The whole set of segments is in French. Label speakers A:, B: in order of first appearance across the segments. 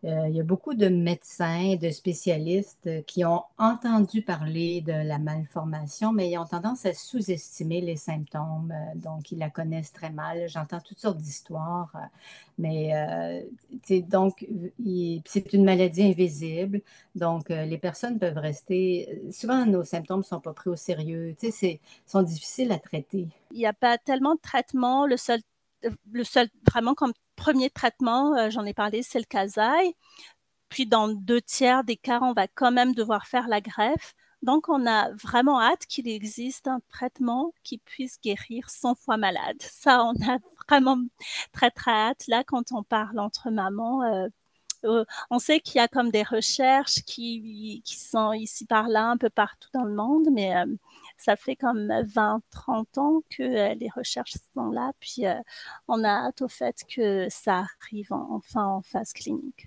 A: Il y a beaucoup de médecins, de spécialistes qui ont entendu parler de la malformation, mais ils ont tendance à sous-estimer les symptômes. Donc, ils la connaissent très mal. J'entends toutes sortes d'histoires, mais donc, c'est une maladie invisible. Donc, les personnes peuvent rester. Souvent, nos symptômes ne sont pas pris au sérieux. Sont difficiles à traiter.
B: Il n'y a pas tellement de traitement. Le seul vraiment comme premier traitement, j'en ai parlé, c'est le Kasai. Puis dans 2 tiers des cas, on va quand même devoir faire la greffe. Donc on a vraiment hâte qu'il existe un traitement qui puisse guérir 100 fois malade. Ça, on a vraiment très très hâte. Là, quand on parle entre mamans, on sait qu'il y a comme des recherches qui sont ici par là, un peu partout dans le monde, mais ça fait comme 20-30 ans que les recherches sont là, puis on a hâte au fait que ça arrive enfin en phase clinique.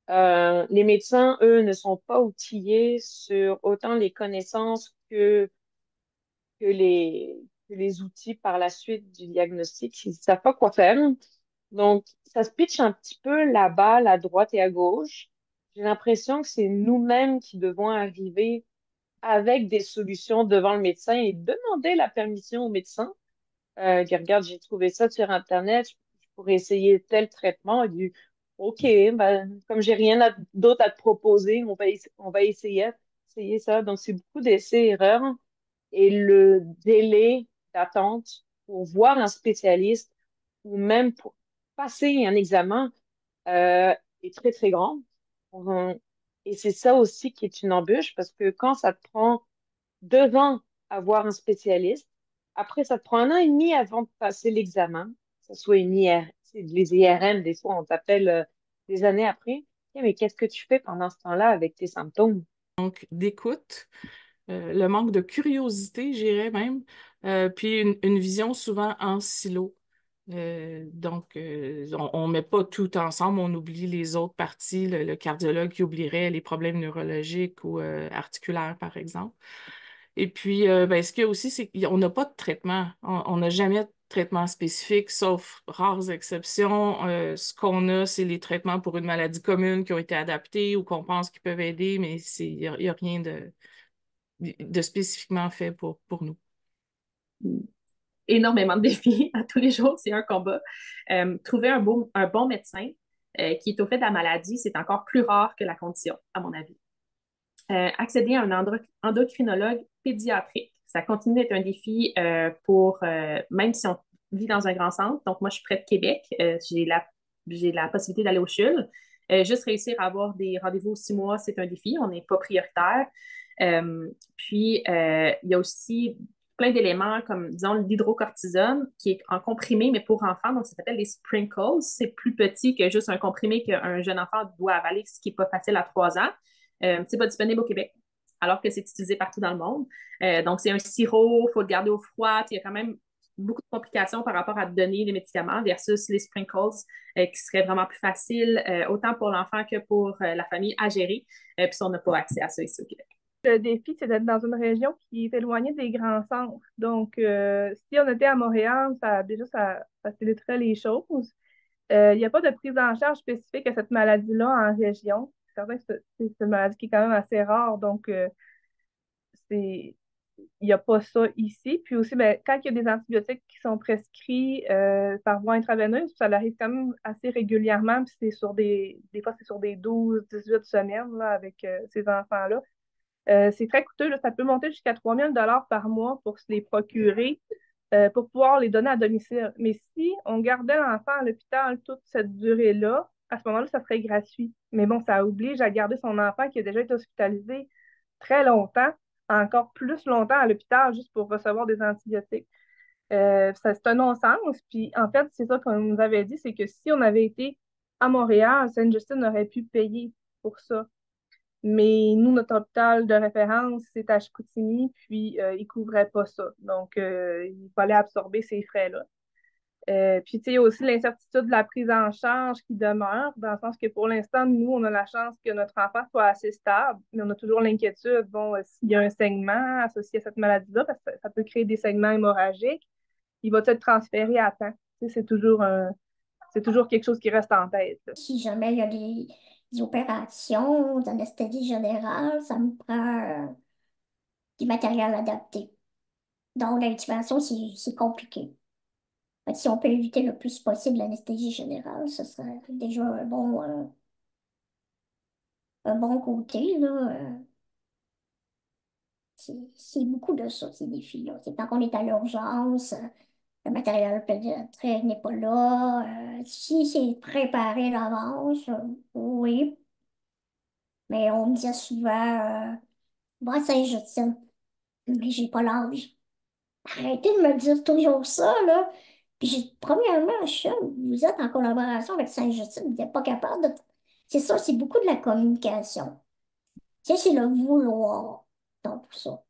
C: Les médecins, eux, ne sont pas outillés sur autant les connaissances que les outils par la suite du diagnostic. Ils ne savent pas quoi faire. Donc, ça se pitche un petit peu la balle à droite et à gauche. J'ai l'impression que c'est nous-mêmes qui devons arriver avec des solutions devant le médecin et demander la permission au médecin. Regarde, j'ai trouvé ça sur Internet, je pourrais essayer tel traitement. Il dit, OK, ben, comme j'ai rien d'autre à te proposer, on va essayer ça. Donc, c'est beaucoup d'essais-erreurs et le délai d'attente pour voir un spécialiste ou même pour passer un examen est très, très grand. On- Et c'est ça aussi qui est une embûche parce que quand ça te prend 2 ans à voir un spécialiste, après, ça te prend 1 an et demi avant de passer l'examen, que ce soit une IR, c'est les IRM, des fois, on t'appelle des années après. Ok, mais qu'est-ce que tu fais pendant ce temps-là avec tes symptômes?
D: D'écoute, le manque de curiosité, j'irais même, puis une vision souvent en silo. On ne met pas tout ensemble, on oublie les autres parties, le cardiologue qui oublierait les problèmes neurologiques ou articulaires, par exemple. Et puis, ce qu'il y a aussi, c'est qu'on n'a pas de traitement. On n'a jamais de traitement spécifique, sauf rares exceptions. Ce qu'on a, c'est les traitements pour une maladie commune qui ont été adaptés ou qu'on pense qu'ils peuvent aider, mais il y a rien de spécifiquement fait pour nous.
E: Énormément de défis à tous les jours, c'est un combat. Trouver un bon médecin qui est au fait de la maladie, c'est encore plus rare que la condition, à mon avis. Accéder à un endocrinologue pédiatrique, ça continue d'être un défi même si on vit dans un grand centre. Donc, moi, je suis près de Québec. J'ai la possibilité d'aller au CHUL. Juste réussir à avoir des rendez-vous aux 6 mois, c'est un défi. On n'est pas prioritaire. Il y a aussi plein d'éléments comme, disons, l'hydrocortisone qui est en comprimé, mais pour enfants. Donc, ça s'appelle des sprinkles. C'est plus petit que juste un comprimé qu'un jeune enfant doit avaler, ce qui n'est pas facile à 3 ans. C'est pas disponible au Québec, alors que c'est utilisé partout dans le monde. Donc, c'est un sirop, il faut le garder au froid. Il y a quand même beaucoup de complications par rapport à donner les médicaments versus les sprinkles qui seraient vraiment plus faciles, autant pour l'enfant que pour la famille à gérer. Puis ça, on n'a pas accès à ça ici au Québec.
F: Le défi, c'est d'être dans une région qui est éloignée des grands centres. Donc, si on était à Montréal, ça faciliterait les choses. Il n'y a pas de prise en charge spécifique à cette maladie-là en région. C'est certain que c'est une maladie qui est quand même assez rare, donc c'est, il n'y a pas ça ici. Puis aussi, ben, quand il y a des antibiotiques qui sont prescrits par voie intraveineuse, ça arrive quand même assez régulièrement, puis des fois, c'est sur des 12-18 semaines là, avec ces enfants-là. C'est très coûteux, là. Ça peut monter jusqu'à 3 000 $ par mois pour se les procurer, pour pouvoir les donner à domicile. Mais si on gardait l'enfant à l'hôpital toute cette durée-là, à ce moment-là, ça serait gratuit. Mais bon, ça oblige à garder son enfant qui a déjà été hospitalisé très longtemps, encore plus longtemps à l'hôpital, juste pour recevoir des antibiotiques. C'est un non-sens. Puis en fait, c'est ça qu'on nous avait dit, c'est que si on avait été à Montréal, Sainte-Justine aurait pu payer pour ça. Mais nous, notre hôpital de référence, c'est à Chicoutimi, puis il ne couvrait pas ça. Donc, il fallait absorber ces frais-là. Puis, tu sais, il y a aussi l'incertitude de la prise en charge qui demeure, dans le sens que pour l'instant, nous, on a la chance que notre enfant soit assez stable, mais on a toujours l'inquiétude, bon, s'il y a un saignement associé à cette maladie-là, parce que ça peut créer des saignements hémorragiques, il va être transféré à temps. Tu sais, c'est toujours quelque chose qui reste en tête, là.
G: Si jamais il y a des opérations d'anesthésie générale, ça me prend du matériel adapté. Donc, l'intubation, c'est compliqué. Fait que si on peut éviter le plus possible l'anesthésie générale, ce serait déjà un bon côté, là. C'est beaucoup de ça, ces défis-là. C'est quand on est à l'urgence, le matériel pédiatrique n'est pas là. Si c'est préparé à l'avance, oui. Mais on me disait souvent, va à Saint-Justine, mais j'ai pas l'âge. Arrêtez de me dire toujours ça, là. Puis, premièrement, vous êtes en collaboration avec Saint-Justine, vous n'êtes pas capable de. C'est ça, c'est beaucoup de la communication. Tu sais, c'est le vouloir dans tout ça.